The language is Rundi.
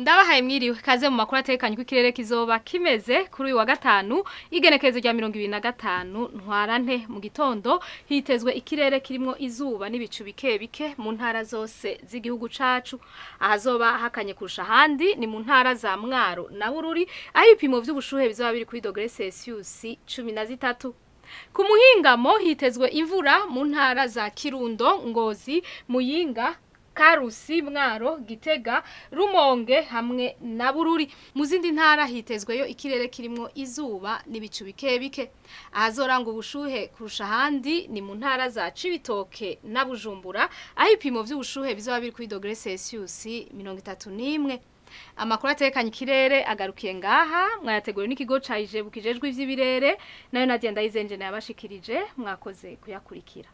Ndabahaye mwiriwe kaze mu makuru atekanye kw'ikirere kizoba kimeze kuri uyu wa gatanu igenekerezo rya 2025 ntwarante mu gitondo hitezwe ikirere kirimo izuba n'ibicu bike bike mu ntara zose z'igihugu cacu ahazoba hakanye kurusha handi ni mu ntara za Mwaro na Bururi aho ibipimo vy'ubushuhe bizoba biri kuri degre Celsius 13. Ku muhingamo hitezwe imvura mu ntara za Kirundo, Ngozi, Muyinga, Karusi, Mwaro, Gitega, Rumonge hamwe na Bururi. Mu zindi ntara hitezweyo ikirere kirimo izuba n'ibicu bike bike. Ahazoranga ubushuhe kurusha handi ni mu ntara za Cibitoke na Bujumbura aho ibipimo vy'ubushuhe bizoba biri kuri degre Celsius 31. Amakuru atekanye ikirere agarukiye ngaha mwayateguriwe n'ikigo cayije bukijejwe ivy'ibirere nayo Nadia Ndayizenje yabashikirije mwakoze kuyakurikira.